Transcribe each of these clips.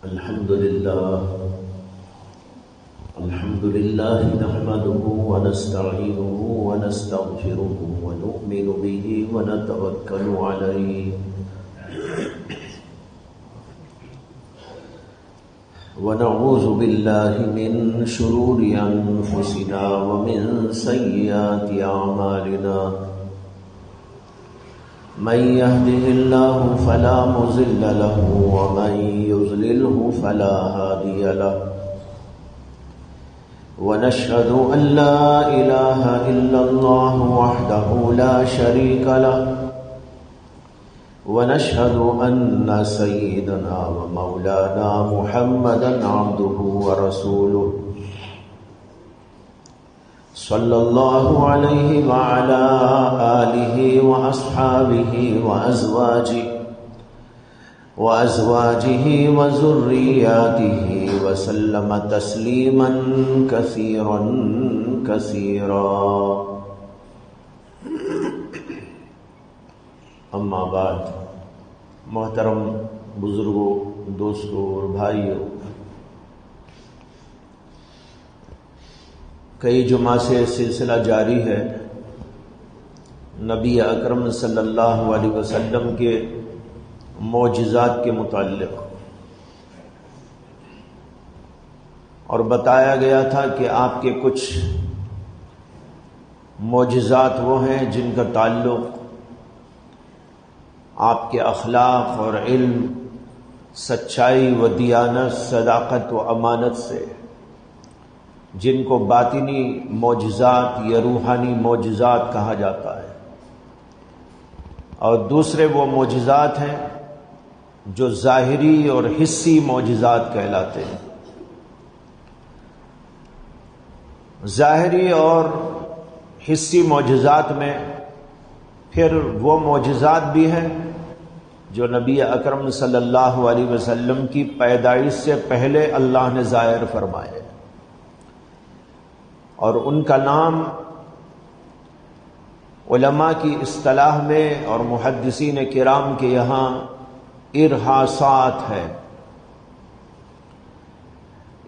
الحمد لله نحمده ونستعينه ونستغفره ونؤمن به ونتوكل عليه ونعوذ بالله من شرور أنفسنا ومن سيئات أعمالنا من يهده الله فلا مضل له ومن يضلله فلا هادي له ونشهد أن لا إله إلا الله وحده لا شريك له ونشهد أن سيدنا ومولانا محمدا عبده ورسوله صلى الله عليه وعلى آله وأصحابه وأزواجه وذرياته وسلم تسليما كثيرا كثيرا اما بعد، محترم بزرگوں، دوستوں اور بھائیوں، کئی جمعہ سے سلسلہ جاری ہے نبی اکرم صلی اللہ علیہ وسلم کے معجزات کے متعلق، اور بتایا گیا تھا کہ آپ کے کچھ معجزات وہ ہیں جن کا تعلق آپ کے اخلاق اور علم، سچائی و دیانت، صداقت و امانت سے، جن کو باطنی معجزات یا روحانی معجزات کہا جاتا ہے، اور دوسرے وہ معجزات ہیں جو ظاہری اور حسی معجزات کہلاتے ہیں۔ ظاہری اور حسی معجزات میں پھر وہ معجزات بھی ہیں جو نبی اکرم صلی اللہ علیہ وسلم کی پیدائش سے پہلے اللہ نے ظاہر فرمائے، اور ان کا نام علماء کی اصطلاح میں اور محدثین کرام کے یہاں ارحاسات ہے۔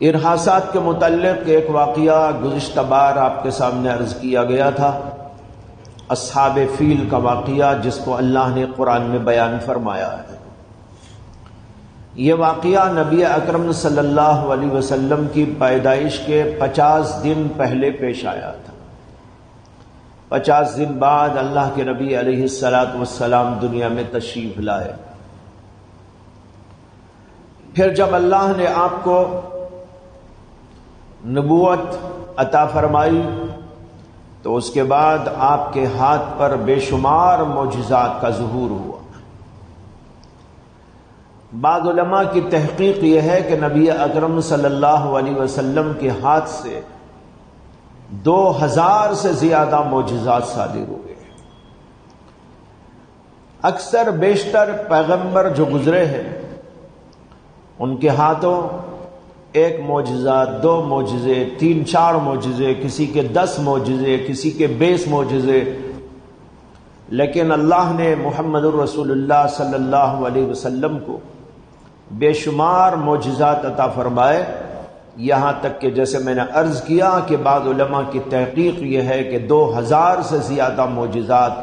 ارحاسات کے متعلق ایک واقعہ گزشتہ بار آپ کے سامنے عرض کیا گیا تھا، اصحاب فیل کا واقعہ، جس کو اللہ نے قرآن میں بیان فرمایا ہے۔ یہ واقعہ نبی اکرم صلی اللہ علیہ وسلم کی پیدائش کے 50 دن پہلے پیش آیا تھا۔ 50 دن بعد اللہ کے نبی علیہ السلام دنیا میں تشریف لائے۔ پھر جب اللہ نے آپ کو نبوت عطا فرمائی تو اس کے بعد آپ کے ہاتھ پر بے شمار معجزات کا ظہور ہوا۔ بعض علماء کی تحقیق یہ ہے کہ نبی اکرم صلی اللہ علیہ وسلم کے ہاتھ سے 2000 سے زیادہ معجزات صادر ہوئے۔ اکثر بیشتر پیغمبر جو گزرے ہیں ان کے ہاتھوں ایک معجزہ، 2 معجزے، 3-4 معجزے، کسی کے 10 معجزے، کسی کے 20 معجزے، لیکن اللہ نے محمد الرسول اللہ صلی اللہ علیہ وسلم کو بے شمار معجزات عطا فرمائے، یہاں تک کہ جیسے میں نے عرض کیا کہ بعض علماء کی تحقیق یہ ہے کہ 2000 سے زیادہ معجزات،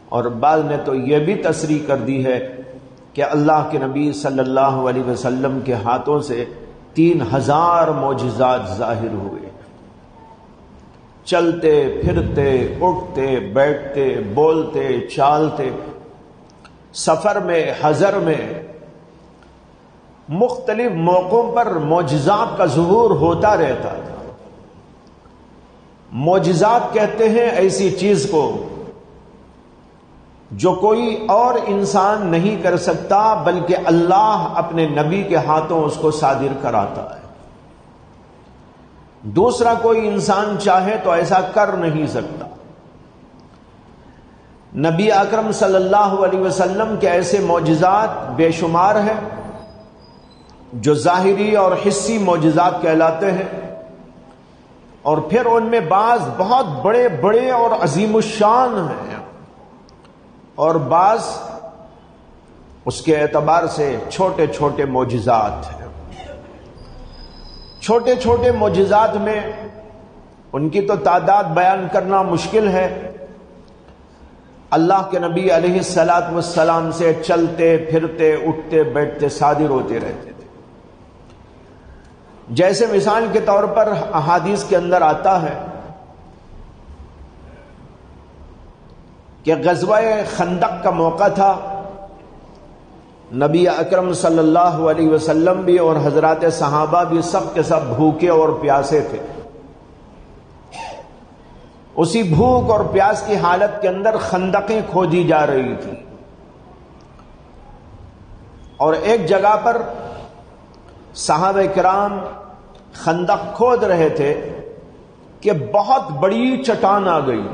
اور بعض نے تو یہ بھی تصریح کر دی ہے کہ اللہ کے نبی صلی اللہ علیہ وسلم کے ہاتھوں سے 3000 معجزات ظاہر ہوئے۔ چلتے پھرتے، اٹھتے بیٹھتے، بولتے چالتے، سفر میں، حضر میں، مختلف موقعوں پر معجزات کا ظہور ہوتا رہتا تھا۔ معجزات کہتے ہیں ایسی چیز کو جو کوئی اور انسان نہیں کر سکتا، بلکہ اللہ اپنے نبی کے ہاتھوں اس کو صادر کراتا ہے۔ دوسرا کوئی انسان چاہے تو ایسا کر نہیں سکتا۔ نبی اکرم صلی اللہ علیہ وسلم کے ایسے معجزات بے شمار ہیں جو ظاہری اور حسی معجزات کہلاتے ہیں، اور پھر ان میں بعض بہت بڑے بڑے اور عظیم الشان ہیں، اور بعض اس کے اعتبار سے چھوٹے چھوٹے معجزات ہیں۔ چھوٹے چھوٹے معجزات میں ان کی تو تعداد بیان کرنا مشکل ہے. اللہ کے نبی علیہ الصلاۃ والسلام سے چلتے پھرتے اٹھتے بیٹھتے صادر ہوتے رہتے تھے. جیسے مثال کے طور پر احادیث کے اندر آتا ہے کہ غزوہ خندق کا موقع تھا. نبی اکرم صلی اللہ علیہ وسلم بھی اور حضرات صحابہ بھی سب کے سب بھوکے اور پیاسے تھے. اسی بھوک اور پیاس کی حالت کے اندر خندقیں کھودی جا رہی تھی اور ایک جگہ پر صحابہ کرام خندق کھود رہے تھے کہ بہت بڑی چٹان آ گئی.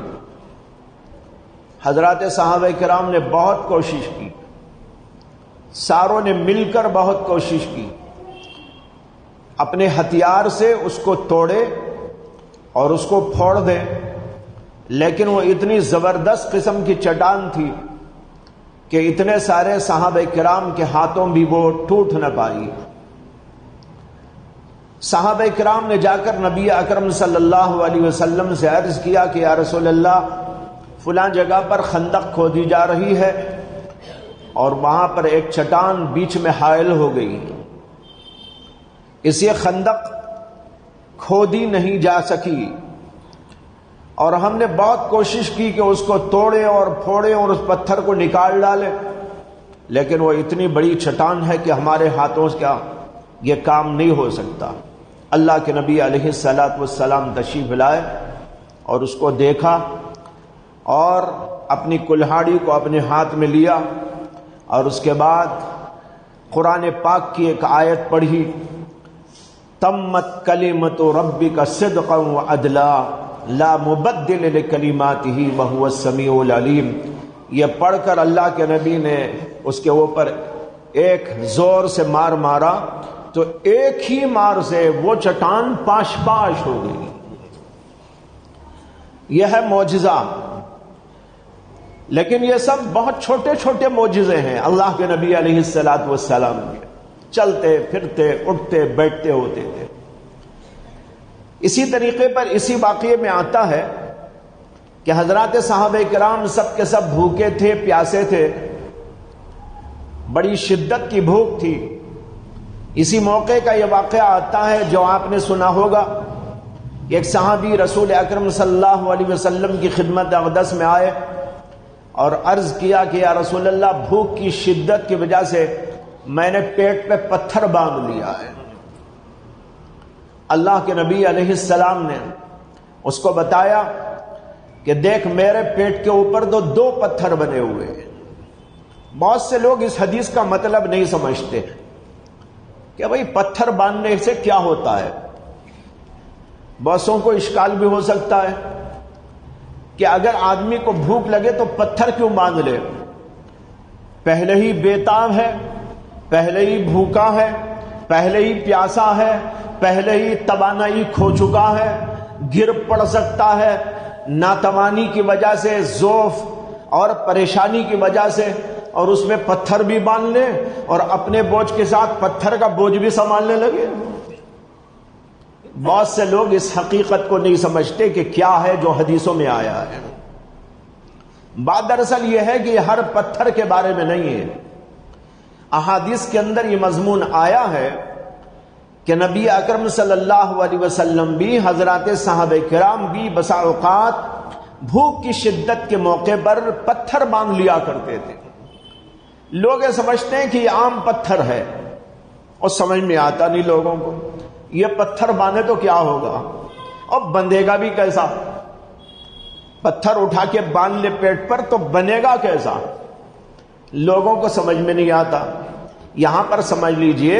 حضرات صحابہ کرام نے بہت کوشش کی، ساروں نے مل کر بہت کوشش کی، اپنے ہتھیار سے اس کو توڑے اور اس کو پھوڑ دیں، لیکن وہ اتنی زبردست قسم کی چٹان تھی کہ اتنے سارے صحابہ کرام کے ہاتھوں بھی وہ ٹوٹ نہ پائی. صحابہ کرام نے جا کر نبی اکرم صلی اللہ علیہ وسلم سے عرض کیا کہ یا رسول اللہ، فلاں جگہ پر خندق کھودی جا رہی ہے اور وہاں پر ایک چٹان بیچ میں حائل ہو گئی، اس یہ خندق کھودی نہیں جا سکی اور ہم نے بہت کوشش کی کہ اس کو توڑے اور پھوڑے اور اس پتھر کو نکال ڈالے، لیکن وہ اتنی بڑی چٹان ہے کہ ہمارے ہاتھوں سے یہ کام نہیں ہو سکتا. اللہ کے نبی علیہ الصلاۃ والسلام تشریف لائے اور اس کو دیکھا اور اپنی کلہاڑی کو اپنے ہاتھ میں لیا اور اس کے بعد قرآن پاک کی ایک آیت پڑھی، تمت کلمۃ ربک صدقا وعدلا لا مبدل لکلماتہ وہو السمیع العلیم. یہ پڑھ کر اللہ کے نبی نے اس کے اوپر ایک زور سے مار مارا تو ایک ہی مار سے وہ چٹان پاش پاش ہو گئی. یہ ہے معجزہ. لیکن یہ سب بہت چھوٹے چھوٹے معجزے ہیں اللہ کے نبی علیہ الصلاۃ والسلام کے. چلتے پھرتے اٹھتے بیٹھتے ہوتے تھے. اسی طریقے پر اسی واقعے میں آتا ہے کہ حضرات صحابہ کرام سب کے سب بھوکے تھے، پیاسے تھے، بڑی شدت کی بھوک تھی. اسی موقع کا یہ واقعہ آتا ہے جو آپ نے سنا ہوگا. ایک صحابی رسول اکرم صلی اللہ علیہ وسلم کی خدمت اقدس میں آئے اور عرض کیا کہ یا رسول اللہ، بھوک کی شدت کی وجہ سے میں نے پیٹ پہ پتھر باندھ لیا ہے. اللہ کے نبی علیہ السلام نے اس کو بتایا کہ دیکھ میرے پیٹ کے اوپر تو 2 پتھر بنے ہوئے ہیں. بہت سے لوگ اس حدیث کا مطلب نہیں سمجھتے کہ بھئی پتھر باندھنے سے کیا ہوتا ہے. بہتوں کو اشکال بھی ہو سکتا ہے کہ اگر آدمی کو بھوک لگے تو پتھر کیوں باندھ لے؟ پہلے ہی بےتاب ہے، پہلے ہی بھوکا ہے، پہلے ہی پیاسا ہے، پہلے ہی توانائی کھو چکا ہے، گر پڑ سکتا ہے، ناتوانی کی وجہ سے، ضعف اور پریشانی کی وجہ سے، اور اس میں پتھر بھی باندھ لے اور اپنے بوجھ کے ساتھ پتھر کا بوجھ بھی سنبھالنے لگے. بہت سے لوگ اس حقیقت کو نہیں سمجھتے کہ کیا ہے جو حدیثوں میں آیا ہے. بات دراصل یہ ہے کہ یہ ہر پتھر کے بارے میں نہیں ہے. احادیث کے اندر یہ مضمون آیا ہے کہ نبی اکرم صلی اللہ علیہ وسلم بھی، حضرات صحابہ کرام بھی بسا اوقات بھوک کی شدت کے موقع پر پتھر باندھ لیا کرتے تھے. لوگ یہ سمجھتے ہیں کہ یہ عام پتھر ہے اور سمجھ میں آتا نہیں لوگوں کو. یہ پتھر باندھے تو کیا ہوگا اور بندھے گا بھی کیسا؟ پتھر اٹھا کے باندھ لے پیٹ پر تو بنے گا کیسا؟ لوگوں کو سمجھ میں نہیں آتا. یہاں پر سمجھ لیجئے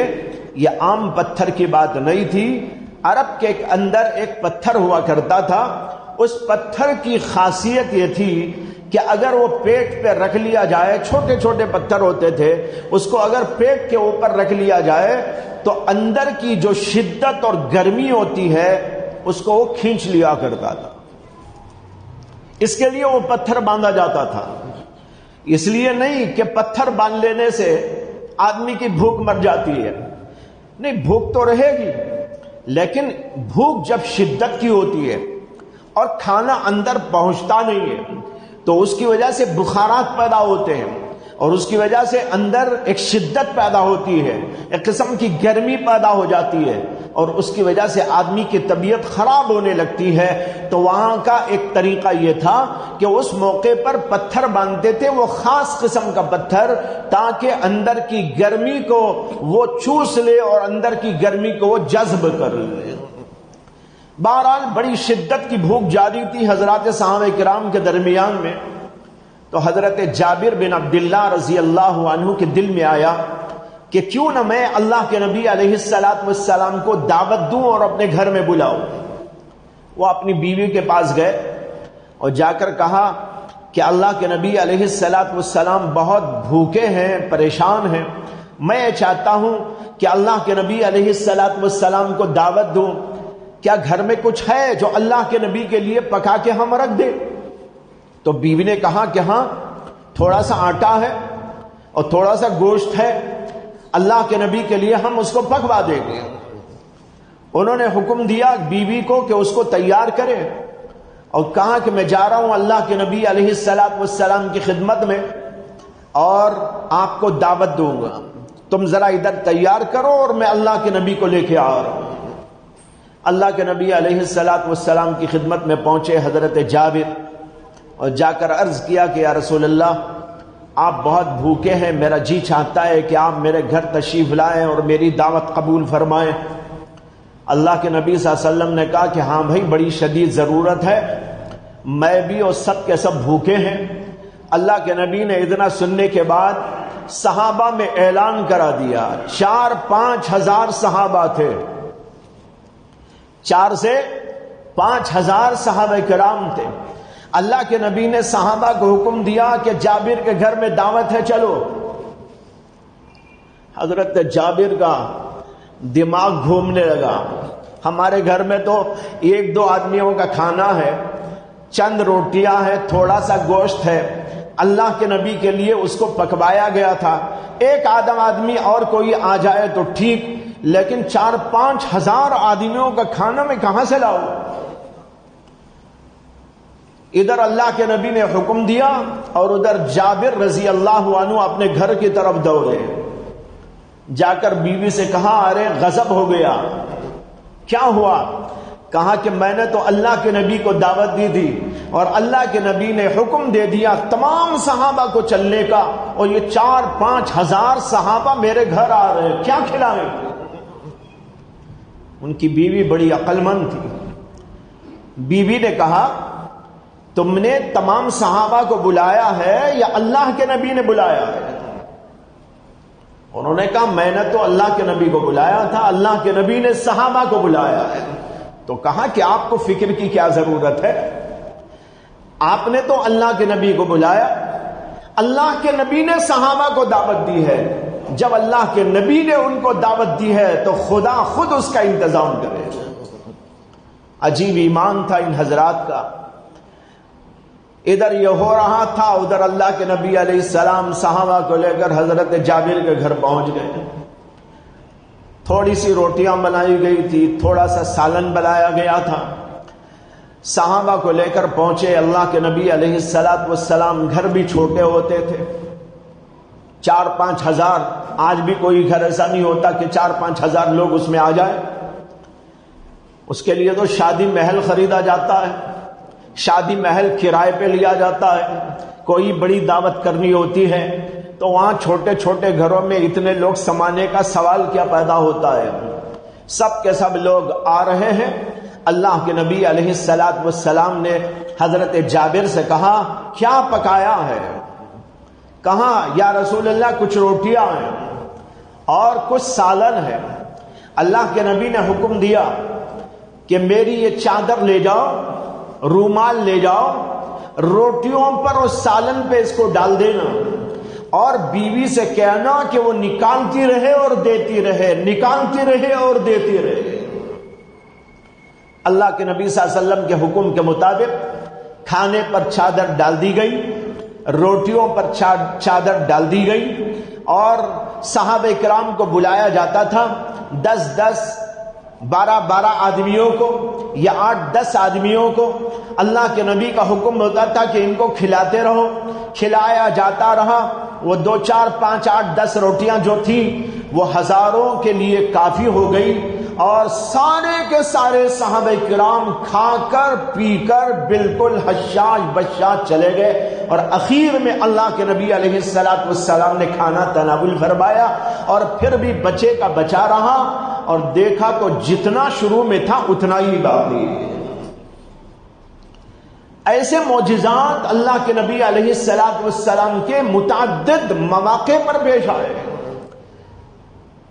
یہ عام پتھر کی بات نہیں تھی. عرب کے اندر ایک پتھر ہوا کرتا تھا. اس پتھر کی خاصیت یہ تھی کہ اگر وہ پیٹ پہ رکھ لیا جائے، چھوٹے چھوٹے پتھر ہوتے تھے، اس کو اگر پیٹ کے اوپر رکھ لیا جائے تو اندر کی جو شدت اور گرمی ہوتی ہے اس کو وہ کھینچ لیا کرتا تھا. اس کے لیے وہ پتھر باندھا جاتا تھا. اس لیے نہیں کہ پتھر باندھ لینے سے آدمی کی بھوک مر جاتی ہے، نہیں، بھوک تو رہے گی لیکن بھوک جب شدت کی ہوتی ہے اور کھانا اندر پہنچتا نہیں ہے تو اس کی وجہ سے بخارات پیدا ہوتے ہیں اور اس کی وجہ سے اندر ایک شدت پیدا ہوتی ہے، ایک قسم کی گرمی پیدا ہو جاتی ہے اور اس کی وجہ سے آدمی کی طبیعت خراب ہونے لگتی ہے۔ تو وہاں کا ایک طریقہ یہ تھا کہ اس موقع پر پتھر باندھتے تھے، وہ خاص قسم کا پتھر، تاکہ اندر کی گرمی کو وہ چوس لے اور اندر کی گرمی کو وہ جذب کر لے۔ بہرحال بڑی شدت کی بھوک جاری تھی حضرات صحابہ کرام کے درمیان میں، تو حضرت جابر بن عبداللہ رضی اللہ عنہ کے دل میں آیا کہ کیوں نہ میں اللہ کے نبی علیہ السلام کو دعوت دوں اور اپنے گھر میں بلاؤں۔ وہ اپنی بیوی کے پاس گئے اور جا کر کہا کہ اللہ کے نبی علیہ السلام بہت بھوکے ہیں، پریشان ہیں، میں چاہتا ہوں کہ اللہ کے نبی علیہ السلام کو دعوت دوں، کیا گھر میں کچھ ہے جو اللہ کے نبی کے لیے پکا کے ہم رکھ دیں؟ تو بیوی نے کہا کہ ہاں، تھوڑا سا آٹا ہے اور تھوڑا سا گوشت ہے، اللہ کے نبی کے لیے ہم اس کو پکوا دیں گے۔ انہوں نے حکم دیا بیوی کو کہ اس کو تیار کرے اور کہا کہ میں جا رہا ہوں اللہ کے نبی علیہ السلام کی خدمت میں اور آپ کو دعوت دوں گا، تم ذرا ادھر تیار کرو اور میں اللہ کے نبی کو لے کے آ رہا ہوں۔ اللہ کے نبی علیہ السلام کی خدمت میں پہنچے حضرت جابر اور جا کر عرض کیا کہ یا رسول اللہ، آپ بہت بھوکے ہیں، میرا جی چاہتا ہے کہ آپ میرے گھر تشریف لائیں اور میری دعوت قبول فرمائیں۔ اللہ کے نبی صلی اللہ علیہ وسلم نے کہا کہ ہاں بھائی، بڑی شدید ضرورت ہے، میں بھی اور سب کے سب بھوکے ہیں۔ اللہ کے نبی نے اتنا سننے کے بعد صحابہ میں اعلان کرا دیا، 4-5 ہزار صحابہ تھے، 4 سے 5 ہزار صحابہ کرام تھے۔ اللہ کے نبی نے صحابہ کو حکم دیا کہ جابر کے گھر میں دعوت ہے، چلو۔ حضرت جابر کا دماغ گھومنے لگا، ہمارے گھر میں تو 1-2 آدمیوں کا کھانا ہے، چند روٹیاں ہیں، تھوڑا سا گوشت ہے، اللہ کے نبی کے لیے اس کو پکوایا گیا تھا، ایک آدمی اور کوئی آ جائے تو ٹھیک، لیکن 4-5 ہزار آدمیوں کا کھانا میں کہاں سے لاؤں؟ ادھر اللہ کے نبی نے حکم دیا اور ادھر جابر رضی اللہ عنہ اپنے گھر کی طرف دوڑے، جا کر بیوی سے کہا ارے غضب ہو گیا، کیا ہوا؟ کہا کہ میں نے تو اللہ کے نبی کو دعوت دی تھی اور اللہ کے نبی نے حکم دے دیا تمام صحابہ کو چلنے کا، اور یہ 4-5 ہزار صحابہ میرے گھر آ رہے ہیں، کیا کھلائیں؟ ان کی بیوی بڑی عقل مند تھی، بیوی نے کہا تم نے تمام صحابہ کو بلایا ہے یا اللہ کے نبی نے بلایا ہے؟ انہوں نے کہا میں نے تو اللہ کے نبی کو بلایا تھا، اللہ کے نبی نے صحابہ کو بلایا ہے۔ تو کہا کہ آپ کو فکر کی کیا ضرورت ہے، آپ نے تو اللہ کے نبی کو بلایا، اللہ کے نبی نے صحابہ کو دعوت دی ہے، جب اللہ کے نبی نے ان کو دعوت دی ہے تو خدا خود اس کا انتظام کرے۔ عجیب ایمان تھا ان حضرات کا، ادھر یہ ہو رہا تھا، ادھر اللہ کے نبی علیہ السلام صحابہ کو لے کر حضرت جابر کے گھر پہنچ گئے۔ تھوڑی سی روٹیاں بنائی گئی تھی، تھوڑا سا سالن بنایا گیا تھا، صحابہ کو لے کر پہنچے۔ اللہ کے نبی علیہ السلام گھر بھی چھوٹے ہوتے تھے، 4-5 ہزار، آج بھی کوئی گھر ایسا نہیں ہوتا کہ 4-5 ہزار لوگ اس میں آ جائے، اس کے لیے تو شادی محل خریدا جاتا ہے، شادی محل کرائے پہ لیا جاتا ہے، کوئی بڑی دعوت کرنی ہوتی ہے تو وہاں چھوٹے چھوٹے گھروں میں اتنے لوگ سمانے کا سوال کیا پیدا ہوتا ہے۔ سب کے سب لوگ آ رہے ہیں۔ اللہ کے نبی علیہ السلام نے حضرت جابر سے کہا کیا پکایا ہے؟ کہا یا رسول اللہ کچھ روٹیاں ہیں اور کچھ سالن ہے۔ اللہ کے نبی نے حکم دیا کہ میری یہ چادر لے جاؤ، رومال لے جاؤ، روٹیوں پر اور سالن پہ اس کو ڈال دینا اور بیوی سے کہنا کہ وہ نکالتی رہے اور دیتی رہے، نکالتی رہے اور دیتی رہے۔ اللہ کے نبی صلی اللہ علیہ وسلم کے حکم کے مطابق کھانے پر چادر ڈال دی گئی، روٹیوں پر چادر ڈال دی گئی، اور صحابہ کرام کو بلایا جاتا تھا، 10-10 12 آدمیوں کو یا 8-10 آدمیوں کو اللہ کے نبی کا حکم ہوتا تھا کہ ان کو کھلاتے رہو، کھلایا جاتا رہا۔ وہ 2 4 5 8 10 روٹیاں جو تھیں وہ ہزاروں کے لیے کافی ہو گئی، اور سارے کے سارے صحابہ کرام کھا کر پی کر بالکل حشاش بشاش چلے گئے، اور اخیر میں اللہ کے نبی علیہ الصلوۃ والسلام نے کھانا تناول فرمایا، اور پھر بھی بچے کا بچا رہا، اور دیکھا تو جتنا شروع میں تھا اتنا ہی باقی۔ ایسے معجزات اللہ کے نبی علیہ الصلوۃ والسلام کے متعدد مواقع پر پیش آئے۔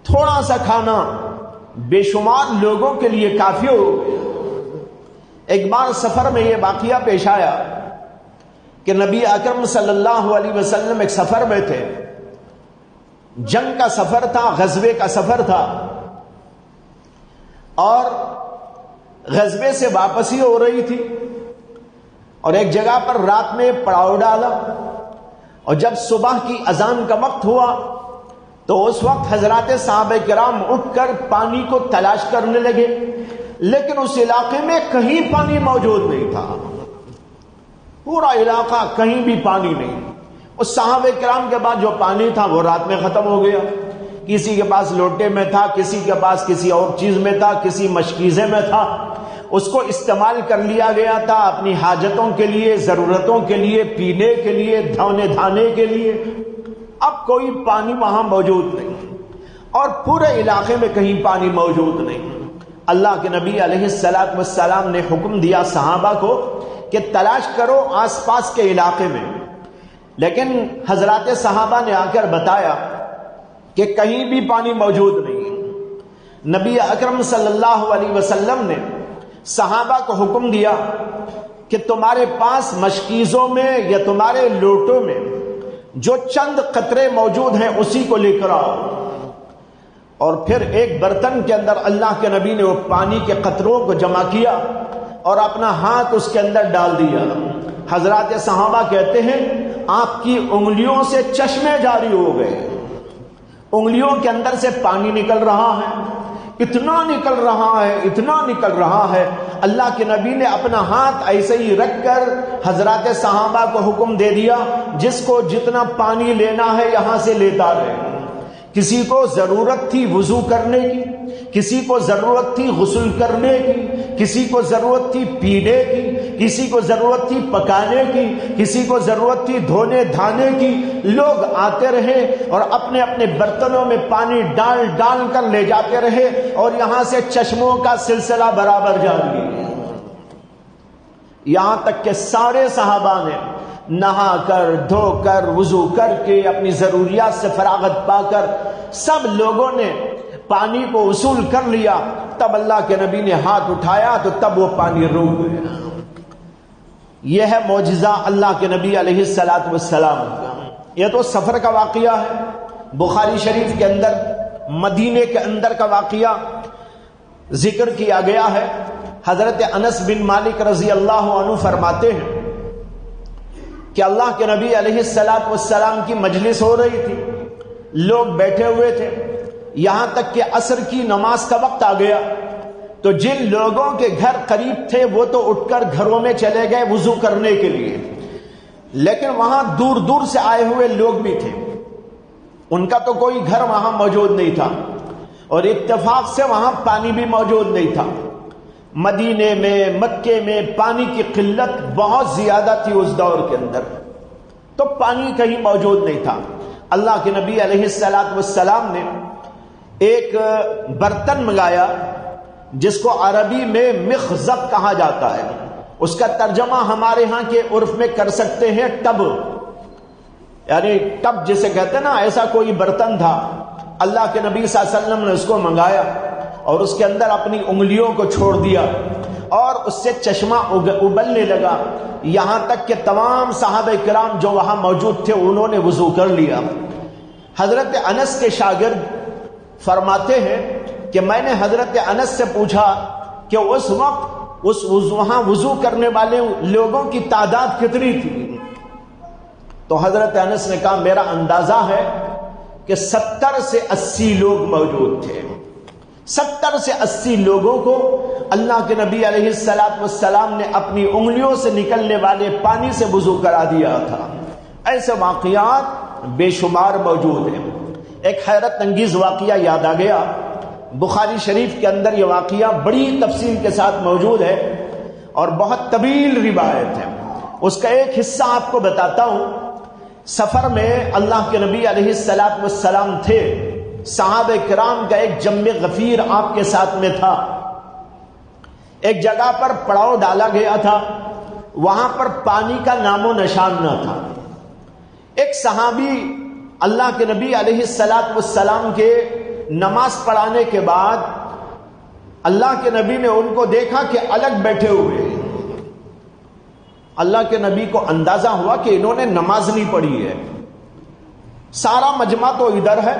تھوڑا سا کھانا بے شمار لوگوں کے لیے کافی ہو گیا۔ ایک بار سفر میں یہ واقعہ پیش آیا کہ نبی اکرم صلی اللہ علیہ وسلم ایک سفر میں تھے، جنگ کا سفر تھا، غزوے کا سفر تھا، اور غزوے سے واپسی ہو رہی تھی، اور ایک جگہ پر رات میں پڑاؤ ڈالا، اور جب صبح کی اذان کا وقت ہوا تو اس وقت حضرات صحابہ کرام اٹھ کر پانی کو تلاش کرنے لگے، لیکن اس علاقے میں کہیں پانی موجود نہیں تھا، پورا علاقہ کہیں بھی پانی نہیں۔ اس صحابہ کرام کے بعد جو پانی تھا وہ رات میں ختم ہو گیا، کسی کے پاس لوٹے میں تھا، کسی کے پاس کسی اور چیز میں تھا، کسی مشکیزے میں تھا، اس کو استعمال کر لیا گیا تھا اپنی حاجتوں کے لیے، ضرورتوں کے لیے، پینے کے لیے، دھونے دھانے کے لیے۔ اب کوئی پانی وہاں موجود نہیں، اور پورے علاقے میں کہیں پانی موجود نہیں۔ اللہ کے نبی علیہ الصلوۃ والسلام نے حکم دیا صحابہ کو کہ تلاش کرو آس پاس کے علاقے میں، لیکن حضرات صحابہ نے آ کر بتایا کہ کہیں بھی پانی موجود نہیں۔ نبی اکرم صلی اللہ علیہ وسلم نے صحابہ کو حکم دیا کہ تمہارے پاس مشکیزوں میں یا تمہارے لوٹوں میں جو چند قطرے موجود ہیں اسی کو لے کر آؤ، اور پھر ایک برتن کے اندر اللہ کے نبی نے وہ پانی کے قطروں کو جمع کیا اور اپنا ہاتھ اس کے اندر ڈال دیا۔ حضرات صحابہ کہتے ہیں آپ کی انگلیوں سے چشمے جاری ہو گئے، انگلیوں کے اندر سے پانی نکل رہا ہے، اتنا نکل رہا ہے، اتنا نکل رہا ہے۔ اللہ کے نبی نے اپنا ہاتھ ایسے ہی رکھ کر حضرات صحابہ کو حکم دے دیا جس کو جتنا پانی لینا ہے یہاں سے لیتا رہے۔ کسی کو ضرورت تھی وضو کرنے کی، کسی کو ضرورت تھی غسل کرنے کی، کسی کو ضرورت تھی پینے کی، کسی کو ضرورت تھی پکانے کی، کسی کو ضرورت تھی دھونے دھانے کی۔ لوگ آتے رہے اور اپنے اپنے برتنوں میں پانی ڈال ڈال کر لے جاتے رہے، اور یہاں سے چشموں کا سلسلہ برابر جاری ہے، یہاں تک کہ سارے صحابہ نے نہا کر، دھو کر، وضو کر کے، اپنی ضروریات سے فراغت پا کر سب لوگوں نے پانی کو وصول کر لیا۔ تب اللہ کے نبی نے ہاتھ اٹھایا تو تب وہ پانی رک گیا۔ یہ ہے معجزہ اللہ کے نبی علیہ الصلوۃ والسلام کا۔ یہ تو سفر کا واقعہ ہے، بخاری شریف کے اندر مدینے کے اندر کا واقعہ ذکر کیا گیا ہے۔ حضرت انس بن مالک رضی اللہ عنہ فرماتے ہیں کہ اللہ کے نبی علیہ الصلوۃ والسلام کی مجلس ہو رہی تھی، لوگ بیٹھے ہوئے تھے، یہاں تک کہ عصر کی نماز کا وقت آ گیا تو جن لوگوں کے گھر قریب تھے وہ تو اٹھ کر گھروں میں چلے گئے وضو کرنے کے لیے، لیکن وہاں دور دور سے آئے ہوئے لوگ بھی تھے، ان کا تو کوئی گھر وہاں موجود نہیں تھا، اور اتفاق سے وہاں پانی بھی موجود نہیں تھا۔ مدینے میں، مکے میں پانی کی قلت بہت زیادہ تھی اس دور کے اندر، تو پانی کہیں موجود نہیں تھا۔ اللہ کے نبی علیہ الصلوۃ والسلام نے ایک برتن منگایا جس کو عربی میں مخزب کہا جاتا ہے، اس کا ترجمہ ہمارے ہاں کے عرف میں کر سکتے ہیں ٹب، یعنی ٹب جسے کہتے ہیں نا، ایسا کوئی برتن تھا۔ اللہ کے نبی صلی اللہ علیہ وسلم نے اس کو منگایا اور اس کے اندر اپنی انگلیوں کو چھوڑ دیا، اور اس سے چشمہ ابلنے لگا، یہاں تک کہ تمام صحابہ کرام جو وہاں موجود تھے انہوں نے وضو کر لیا۔ حضرت انس کے شاگرد فرماتے ہیں کہ میں نے حضرت انس سے پوچھا کہ اس وقت وہاں وضو کرنے والے لوگوں کی تعداد کتنی تھی؟ تو حضرت انس نے کہا میرا اندازہ ہے کہ 70 سے 80 لوگ موجود تھے، 70 سے 80 لوگوں کو اللہ کے نبی علیہ الصلوۃ والسلام نے اپنی انگلیوں سے نکلنے والے پانی سے وضو کرا دیا تھا۔ ایسے واقعات بے شمار موجود ہیں۔ ایک حیرت انگیز واقعہ یاد آ گیا، بخاری شریف کے اندر یہ واقعہ بڑی تفصیل کے ساتھ موجود ہے اور بہت طویل روایت ہے۔ اس کا ایک حصہ آپ کو بتاتا ہوں۔ سفر میں اللہ کے نبی علیہ الصلوۃ والسلام تھے، صحابہ کرام کا ایک جمع غفیر آپ کے ساتھ میں تھا۔ ایک جگہ پر پڑاؤ ڈالا گیا تھا، وہاں پر پانی کا نام و نشان نہ تھا۔ ایک صحابی اللہ کے نبی علیہ الصلوۃ والسلام کے نماز پڑھانے کے بعد اللہ کے نبی نے ان کو دیکھا کہ الگ بیٹھے ہوئے ہیں۔ اللہ کے نبی کو اندازہ ہوا کہ انہوں نے نماز نہیں پڑھی ہے، سارا مجمع تو ادھر ہے،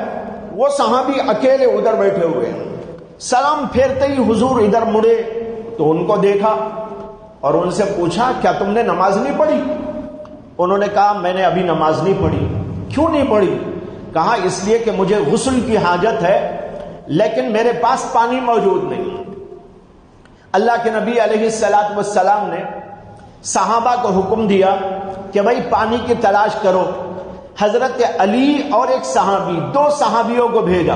وہ صحابی اکیلے ادھر بیٹھے ہوئے ہیں۔ سلام پھیرتے ہی حضور ادھر مڑے تو ان کو دیکھا اور ان سے پوچھا کیا تم نے نماز نہیں پڑھی؟ انہوں نے کہا میں نے ابھی نماز نہیں پڑھی۔ کیوں نہیں پڑھی؟ کہا اس لیے کہ مجھے غسل کی حاجت ہے لیکن میرے پاس پانی موجود نہیں۔ اللہ کے نبی علیہ الصلوۃ والسلام نے صحابہ کو حکم دیا کہ بھائی پانی کی تلاش کرو۔ حضرت علی اور ایک صحابی، 2 صحابیوں کو بھیجا،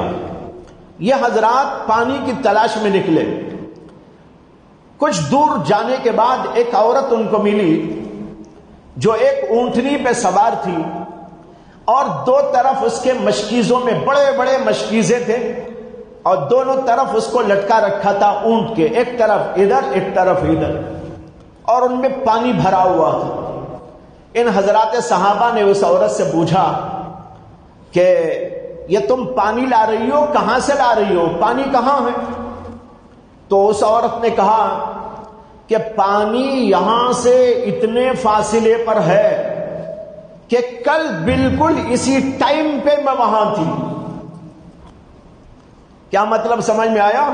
یہ حضرات پانی کی تلاش میں نکلے۔ کچھ دور جانے کے بعد ایک عورت ان کو ملی جو ایک اونٹنی پہ سوار تھی اور 2 طرف اس کے مشکیزوں میں بڑے بڑے مشکیزے تھے اور دونوں طرف اس کو لٹکا رکھا تھا اونٹ کے، ایک طرف ادھر ایک طرف ادھر، اور ان میں پانی بھرا ہوا تھا۔ ان حضرات صحابہ نے اس عورت سے پوچھا کہ یہ تم پانی لا رہی ہو، کہاں سے لا رہی ہو، پانی کہاں ہے؟ تو اس عورت نے کہا کہ پانی یہاں سے اتنے فاصلے پر ہے کہ کل بالکل اسی ٹائم پہ میں وہاں تھی۔ کیا مطلب سمجھ میں آیا؟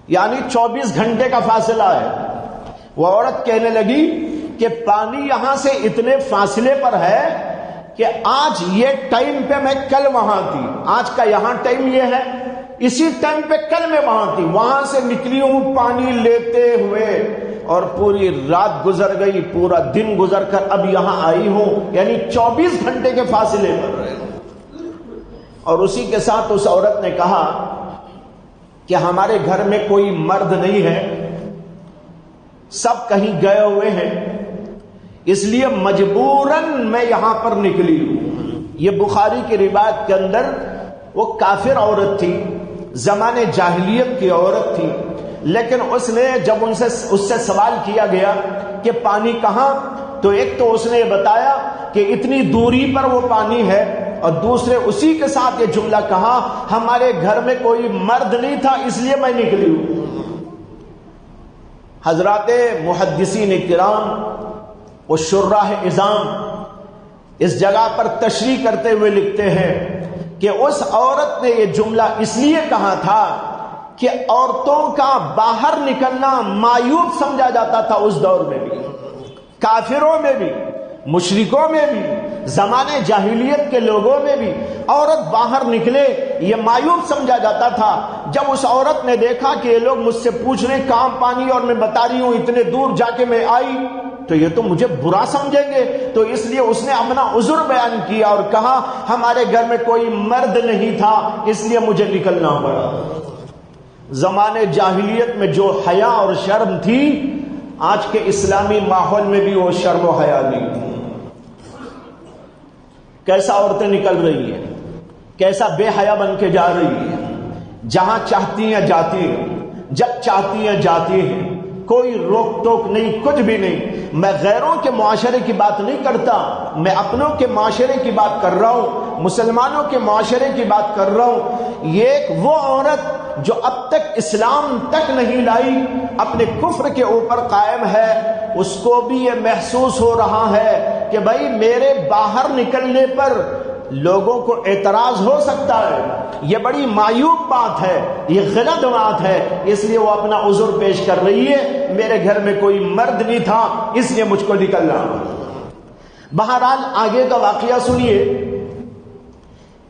یعنی 24 گھنٹے کا فاصلہ ہے۔ وہ عورت کہنے لگی کہ پانی یہاں سے اتنے فاصلے پر ہے کہ آج یہ ٹائم پہ میں کل وہاں تھی، آج کا یہاں ٹائم یہ ہے، اسی ٹائم پہ کل میں وہاں تھی، وہاں سے نکلی ہوں پانی لیتے ہوئے اور پوری رات گزر گئی، پورا دن گزر کر اب یہاں آئی ہوں، یعنی 24 گھنٹے کے فاصلے پر رہے۔ اور اسی کے ساتھ اس عورت نے کہا کہ ہمارے گھر میں کوئی مرد نہیں ہے، سب کہیں گئے ہوئے ہیں، اس لیے مجبوراً میں یہاں پر نکلی ہوں۔ یہ بخاری کی روایت کے اندر وہ کافر عورت تھی، زمانے جاہلیت کی عورت تھی، لیکن اس نے جب اس سے سوال کیا گیا کہ پانی کہاں، تو ایک تو اس نے بتایا کہ اتنی دوری پر وہ پانی ہے، اور دوسرے اسی کے ساتھ یہ جملہ کہا ہمارے گھر میں کوئی مرد نہیں تھا اس لیے میں نکلی ہوں۔ حضرات محدثین کرام و شراح عظام اس جگہ پر تشریح کرتے ہوئے لکھتے ہیں کہ اس عورت نے یہ جملہ اس لیے کہا تھا کہ عورتوں کا باہر نکلنا معیوب سمجھا جاتا تھا اس دور میں بھی، کافروں میں بھی، مشرکوں میں بھی، زمانے جاہلیت کے لوگوں میں بھی عورت باہر نکلے یہ معیوب سمجھا جاتا تھا۔ جب اس عورت نے دیکھا کہ یہ لوگ مجھ سے پوچھ رہے کہاں پانی اور میں بتا رہی ہوں اتنے دور جا کے میں آئی تو یہ تو مجھے برا سمجھیں گے، تو اس لیے اس نے اپنا عذر بیان کیا اور کہا ہمارے گھر میں کوئی مرد نہیں تھا اس لیے مجھے نکلنا پڑا۔ زمانے جاہلیت میں جو حیا اور شرم تھی آج کے اسلامی ماحول میں بھی وہ شرم و حیا نہیں تھی۔ کیسا عورتیں نکل رہی ہیں، کیسا بے حیا بن کے جا رہی ہیں، جہاں چاہتی ہیں جاتی ہیں، جب چاہتی ہیں جاتی ہیں، کوئی روک ٹوک نہیں، کچھ بھی نہیں۔ میں غیروں کے معاشرے کی بات نہیں کرتا، میں اپنوں کے معاشرے کی بات کر رہا ہوں، مسلمانوں کے معاشرے کی بات کر رہا ہوں۔ یہ ایک وہ عورت جو اب تک اسلام تک نہیں لائی، اپنے کفر کے اوپر قائم ہے، اس کو بھی یہ محسوس ہو رہا ہے کہ بھائی میرے باہر نکلنے پر لوگوں کو اعتراض ہو سکتا ہے، یہ بڑی معیوب بات ہے، یہ غلط بات ہے، اس لیے وہ اپنا عذر پیش کر رہی ہے میرے گھر میں کوئی مرد نہیں تھا اس لیے مجھ کو نکلنا۔ بہرحال آگے کا واقعہ سنیے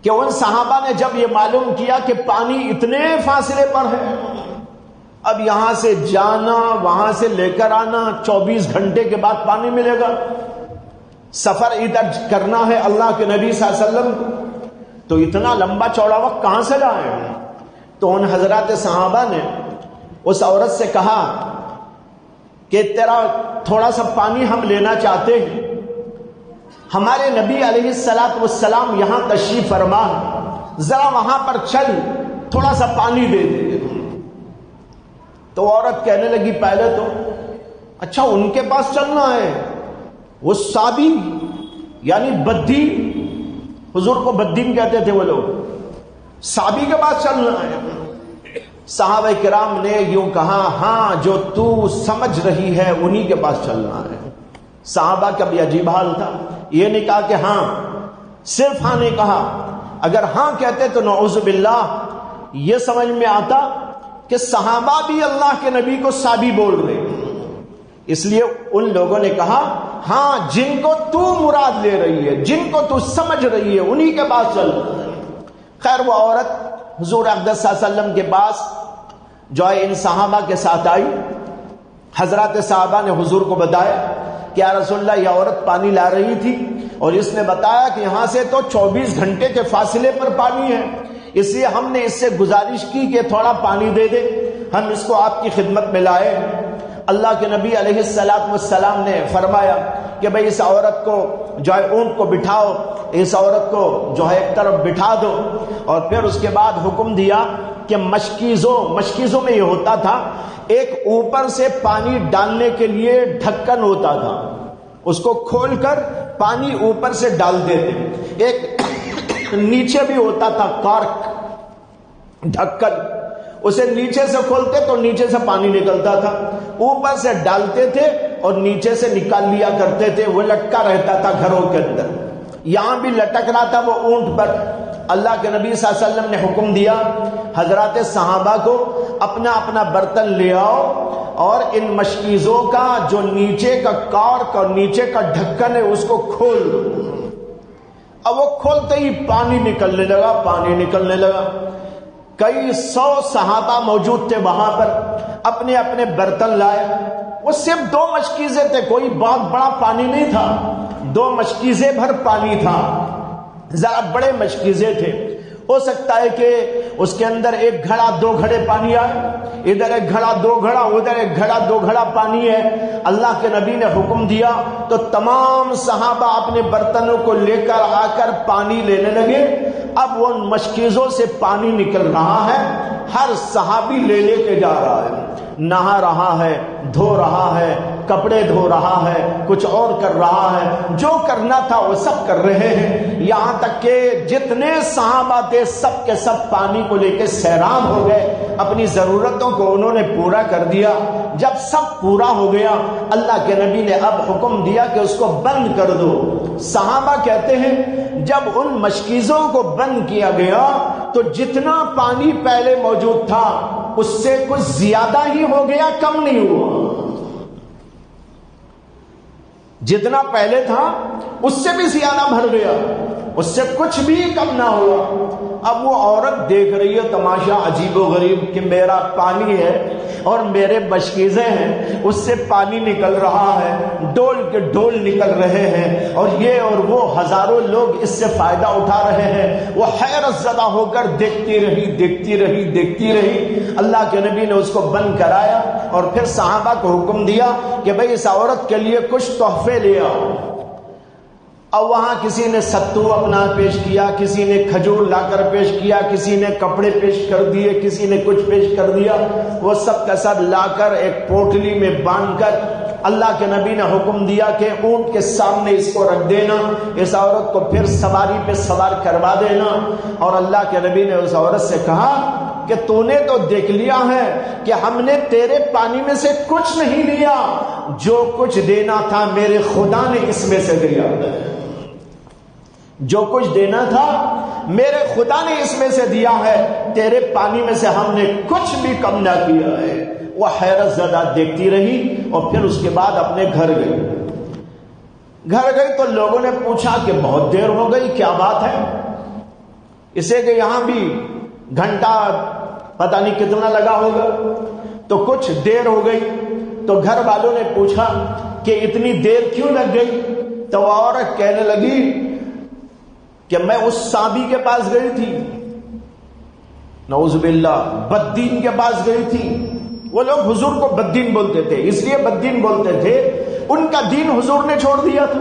کہ ان صحابہ نے جب یہ معلوم کیا کہ پانی اتنے فاصلے پر ہے، اب یہاں سے جانا وہاں سے لے کر آنا 24 گھنٹے کے بعد پانی ملے گا، سفر ادھر کرنا ہے اللہ کے نبی صلی اللہ علیہ وسلم، تو اتنا لمبا چوڑا وقت کہاں سے لائیں؟ تو ان حضرات صحابہ نے اس عورت سے کہا کہ تیرا تھوڑا سا پانی ہم لینا چاہتے ہیں، ہمارے نبی علیہ السلام یہاں تشریف فرما، ذرا وہاں پر چل تھوڑا سا پانی دے دے۔ تو عورت کہنے لگی پہلے تو اچھا ان کے پاس چلنا ہے، وہ صابی یعنی بدین، حضور کو بدین کہتے تھے وہ لوگ، صابی کے پاس چلنا ہے۔ صحابہ کرام نے یوں کہا ہاں جو تو سمجھ رہی ہے انہی کے پاس چلنا ہے۔ صحابہ کا بھی عجیب حال تھا، یہ نہیں کہا کہ ہاں، صرف ہاں نہیں کہا، اگر ہاں کہتے تو نعوذ باللہ یہ سمجھ میں آتا کہ صحابہ بھی اللہ کے نبی کو صابی بول رہے، اس لیے ان لوگوں نے کہا ہاں جن کو تو مراد لے رہی ہے، جن کو تو سمجھ رہی ہے انہی کے پاس چل۔ خیر وہ عورت حضور اقدس صلی اللہ علیہ وسلم کے پاس جو ہے ان صحابہ کے ساتھ آئی، حضرات صحابہ نے حضور کو بتایا کہ یا رسول اللہ یہ عورت پانی لا رہی تھی اور اس نے بتایا کہ یہاں سے تو 24 گھنٹے کے فاصلے پر پانی ہے، اس لیے ہم نے اس سے گزارش کی کہ تھوڑا پانی دے دے، ہم اس کو آپ کی خدمت میں لائے۔ اللہ کے نبی علیہ السلام نے فرمایا کہ بھئی اس عورت کو جو ہے اونٹ کو بٹھاؤ، اس عورت کو جو ہے ایک طرف بٹھا دو، اور پھر اس کے بعد حکم دیا کہ مشکیزوں میں یہ ہوتا تھا ایک اوپر سے پانی ڈالنے کے لیے ڈھکن ہوتا تھا، اس کو کھول کر پانی اوپر سے ڈالتے تھے، ایک نیچے بھی ہوتا تھا کارک ڈھکن، اسے نیچے سے کھولتے تو نیچے سے پانی نکلتا تھا، اوپر سے ڈالتے تھے اور نیچے سے نکال لیا کرتے تھے، وہ لٹکا رہتا تھا گھروں کے اندر، یہاں بھی لٹک رہا تھا وہ اونٹ پر۔ اللہ کے نبی صلی اللہ علیہ وسلم نے حکم دیا حضرات صحابہ کو اپنا اپنا برتن لے آؤ اور ان مشکیزوں کا جو نیچے کا کارک اور نیچے کا ڈھکن ہے اس کو کھول دو۔ اب وہ کھولتے ہی پانی نکلنے لگا، کئی 100 صحابہ موجود تھے وہاں پر، اپنے اپنے برتن لائے، وہ صرف 2 مشکیزیں تھے، کوئی بہت بڑا پانی نہیں تھا، 2 مشکیزیں بھر پانی تھا، ذرا بڑے مشکیزیں تھے، ہو سکتا ہے کہ اس کے اندر 1 گھڑا 2 گھڑے پانی آئے، ادھر 1 گھڑا 2 گھڑا، ادھر 1 گھڑا 2 گھڑا پانی ہے۔ اللہ کے نبی نے حکم دیا تو تمام صحابہ اپنے برتنوں کو لے کر آ کر پانی لینے لگے۔ اب وہ مشکیزوں سے پانی نکل رہا ہے، ہر صحابی لے کے جا رہا ہے، نہا رہا ہے، دھو رہا ہے، کپڑے دھو رہا ہے، کچھ اور کر رہا ہے، جو کرنا تھا وہ سب کر رہے ہیں، یہاں تک کہ جتنے صحابہ تھے سب کے سب پانی کو لے کے سیراب ہو گئے، اپنی ضرورتوں کو انہوں نے پورا کر دیا۔ جب سب پورا ہو گیا اللہ کے نبی نے اب حکم دیا کہ اس کو بند کر دو۔ صحابہ کہتے ہیں جب ان مشکیزوں کو بند کیا گیا تو جتنا پانی پہلے موجود تھا اس سے کچھ زیادہ ہی ہو گیا، کم نہیں ہوا، جتنا پہلے تھا اس سے بھی زیادہ بھر گیا، اس سے کچھ بھی کم نہ ہوا۔ اب وہ عورت دیکھ رہی ہے تماشا عجیب و غریب کہ میرا پانی ہے اور میرے مشکیزیں ہیں، اس سے پانی نکل رہا ہے، ڈول کے ڈول نکل رہے ہیں، اور یہ اور وہ ہزاروں لوگ اس سے فائدہ اٹھا رہے ہیں۔ وہ حیرت زدہ ہو کر دیکھتی رہی۔ اللہ کے نبی نے اس کو بند کرایا اور پھر صحابہ کو حکم دیا کہ بھئی اس عورت کے لیے کچھ تحفے لے آؤ۔ اب وہاں کسی نے ستو اپنا پیش کیا، کسی نے کھجور لا کر پیش کیا، کسی نے کپڑے پیش کر دیے، کسی نے کچھ پیش کر دیا، وہ سب کا سب لا کر ایک پوٹلی میں باندھ کر اللہ کے نبی نے حکم دیا کہ اونٹ کے سامنے اس کو رکھ دینا، اس عورت کو پھر سواری پہ سوار کروا دینا۔ اور اللہ کے نبی نے اس عورت سے کہا کہ تو نے تو دیکھ لیا ہے کہ ہم نے تیرے پانی میں سے کچھ نہیں لیا، جو کچھ دینا تھا میرے خدا نے اس میں سے دیا، جو کچھ دینا تھا میرے خدا نے اس میں سے دیا ہے، تیرے پانی میں سے ہم نے کچھ بھی کم نہ کیا ہے۔ وہ حیرت زدہ دیکھتی رہی اور پھر اس کے بعد اپنے گھر گئی تو لوگوں نے پوچھا کہ بہت دیر ہو گئی، کیا بات ہے؟ اسے کہ یہاں بھی گھنٹہ پتہ نہیں کتنا لگا ہوگا، تو کچھ دیر ہو گئی، تو گھر والوں نے پوچھا کہ اتنی دیر کیوں لگ گئی؟ تو وہ عورت کہنے لگی کہ میں اس صحابی کے پاس گئی تھی، نعوذ باللہ، بددین کے پاس گئی تھی۔ وہ لوگ حضور کو بددین بولتے تھے، اس لیے بددین بولتے تھے ان کا دین حضور نے چھوڑ دیا تھا،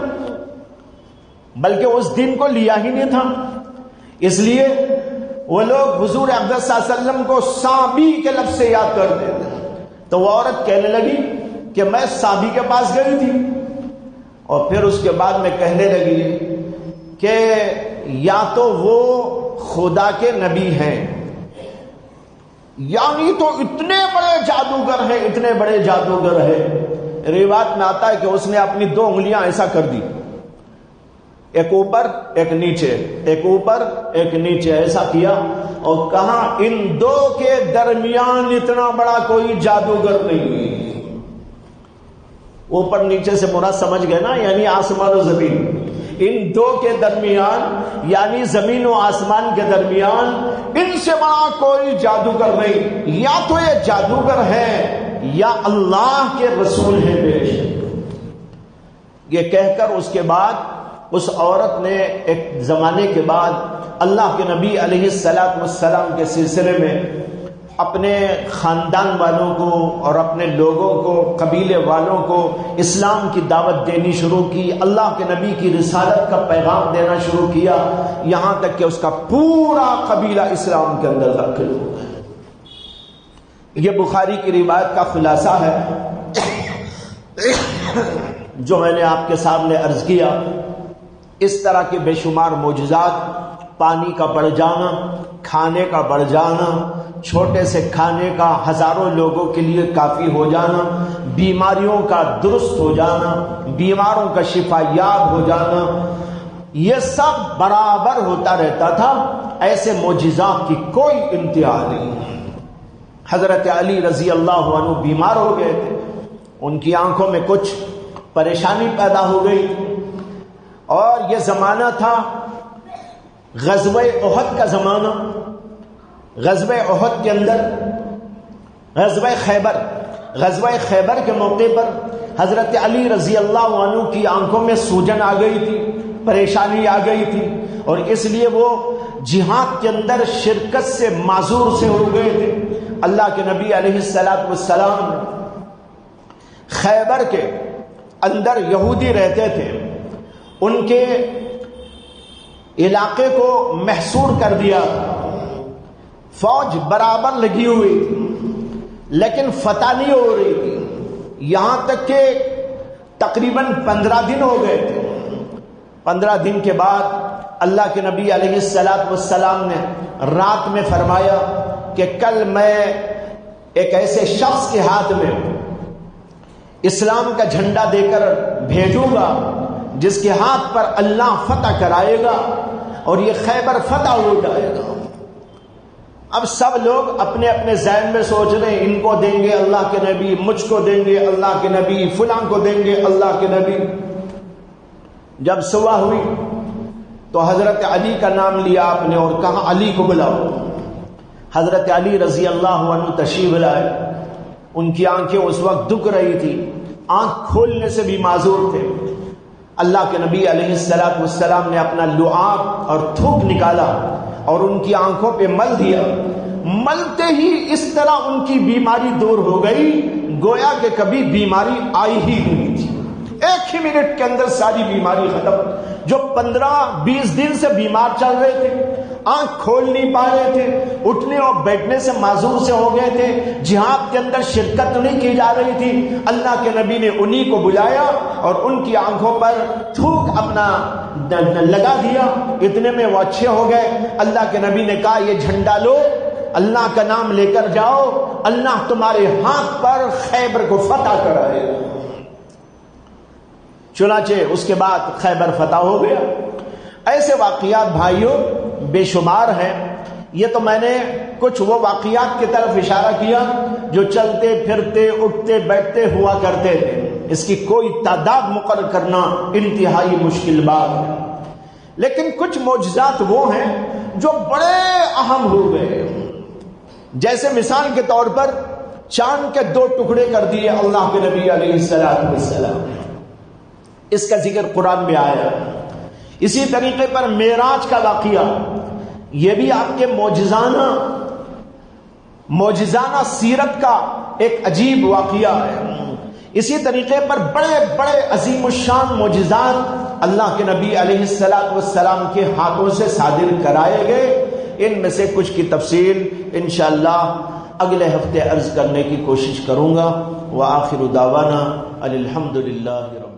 بلکہ اس دین کو لیا ہی نہیں تھا، اس لیے وہ لوگ حضور اقدس صلی اللہ علیہ وسلم کو صحابی کے لفظ سے یاد کرتے تھے۔ تو وہ عورت کہنے لگی کہ میں صحابی کے پاس گئی تھی، اور پھر اس کے بعد میں کہنے لگی کہ یا تو وہ خدا کے نبی ہیں، یعنی تو اتنے بڑے جادوگر ہیں، اتنے بڑے جادوگر ہیں۔ روایت میں آتا ہے کہ اس نے اپنی 2 انگلیاں ایسا کر دی، ایک اوپر ایک نیچے، ایک اوپر ایک نیچے، ایسا کیا اور کہا ان 2 کے درمیان اتنا بڑا کوئی جادوگر نہیں۔ اوپر نیچے سے مراد سمجھ گئے نا، یعنی آسمان و زمین، ان 2 کے درمیان یعنی زمین و آسمان کے درمیان ان سے بڑا کوئی جادوگر نہیں، یا تو یہ جادوگر ہے یا اللہ کے رسول ہیں بے شک۔ یہ کہہ کر اس کے بعد اس عورت نے ایک زمانے کے بعد اللہ کے نبی علیہ الصلوۃ والسلام کے سلسلے میں اپنے خاندان والوں کو اور اپنے لوگوں کو، قبیلے والوں کو اسلام کی دعوت دینی شروع کی، اللہ کے نبی کی رسالت کا پیغام دینا شروع کیا، یہاں تک کہ اس کا پورا قبیلہ اسلام کے اندر داخل ہو گیا۔ یہ بخاری کی روایت کا خلاصہ ہے جو میں نے آپ کے سامنے عرض کیا۔ اس طرح کے بے شمار معجزات، پانی کا بڑھ جانا، کھانے کا بڑھ جانا، چھوٹے سے کھانے کا ہزاروں لوگوں کے لیے کافی ہو جانا، بیماریوں کا درست ہو جانا، بیماروں کا شفا یاب ہو جانا، یہ سب برابر ہوتا رہتا تھا۔ ایسے معجزات کی کوئی انتہا نہیں۔ حضرت علی رضی اللہ عنہ بیمار ہو گئے تھے، ان کی آنکھوں میں کچھ پریشانی پیدا ہو گئی، اور یہ زمانہ تھا غزوہ احد کا زمانہ۔ غزوہ احد کے اندر غزوہ خیبر کے موقع پر حضرت علی رضی اللہ عنہ کی آنکھوں میں سوجن آ گئی تھی، پریشانی آ گئی تھی، اور اس لیے وہ جہاد کے اندر شرکت سے معذور سے ہو گئے تھے۔ اللہ کے نبی علیہ الصلوۃ والسلام خیبر کے اندر یہودی رہتے تھے، ان کے علاقے کو محصور کر دیا، فوج برابر لگی ہوئی تھی لیکن فتح نہیں ہو رہی تھی، یہاں تک کہ تقریباً 15 دن ہو گئے تھے۔ 15 دن کے بعد اللہ کے نبی علیہ الصلوۃ والسلام نے رات میں فرمایا کہ کل میں ایک ایسے شخص کے ہاتھ میں اسلام کا جھنڈا دے کر بھیجوں گا جس کے ہاتھ پر اللہ فتح کرائے گا اور یہ خیبر فتح ہو جائے گا۔ اب سب لوگ اپنے اپنے ذہن میں سوچ رہے ہیں ان کو دیں گے اللہ کے نبی، مجھ کو دیں گے اللہ کے نبی، فلاں کو دیں گے اللہ کے نبی۔ جب صبح ہوئی تو حضرت علی کا نام لیا آپ نے اور کہا علی کو بلاؤ۔ حضرت علی رضی اللہ عنہ تشریف لائے، ان کی آنکھیں اس وقت دکھ رہی تھی، آنکھ کھولنے سے بھی معذور تھے۔ اللہ کے نبی علیہ الصلوۃ والسلام نے اپنا لعاب اور تھوک نکالا اور ان کی آنکھوں پہ مل دیا، ملتے ہی اس طرح ان کی بیماری دور ہو گئی گویا کہ کبھی بیماری آئی ہی نہیں تھی۔ ایک ہی منٹ کے اندر ساری بیماری ختم۔ جو 15-20 دن سے بیمار چل رہے تھے، آنکھ کھول نہیں پا رہے تھے، اٹھنے اور بیٹھنے سے معذور سے ہو گئے تھے، جہاد کے اندر شرکت نہیں کی جا رہی تھی، اللہ کے نبی نے انہی کو بلایا اور ان کی آنکھوں پر تھوک اپنا لگا دیا، اتنے میں وہ اچھے ہو گئے۔ اللہ کے نبی نے کہا یہ جھنڈا لو، اللہ کا نام لے کر جاؤ، اللہ تمہارے ہاتھ پر خیبر کو فتح کرائے۔ چنانچہ اس کے بعد خیبر فتح ہو گیا۔ ایسے واقعات بھائیوں بے شمار ہیں۔ یہ تو میں نے کچھ وہ واقعات کی طرف اشارہ کیا جو چلتے پھرتے اٹھتے بیٹھتے ہوا کرتے تھے، اس کی کوئی تعداد مقرر کرنا انتہائی مشکل بات ہے۔ لیکن کچھ معجزات وہ ہیں جو بڑے اہم ہوئے، جیسے مثال کے طور پر چاند کے 2 ٹکڑے کر دیے اللہ کے نبی علیہ السلام، اس کا ذکر قرآن میں آیا۔ اسی طریقے پر معراج کا واقعہ، یہ بھی آپ کے معجزانہ سیرت کا ایک عجیب واقعہ ہے۔ اسی طریقے پر بڑے بڑے عظیم الشان معجزات اللہ کے نبی علیہ السلام کے ہاتھوں سے صادر کرائے گئے۔ ان میں سے کچھ کی تفصیل انشاءاللہ اگلے ہفتے عرض کرنے کی کوشش کروں گا۔ وآخر دعوانا الحمدللہ رب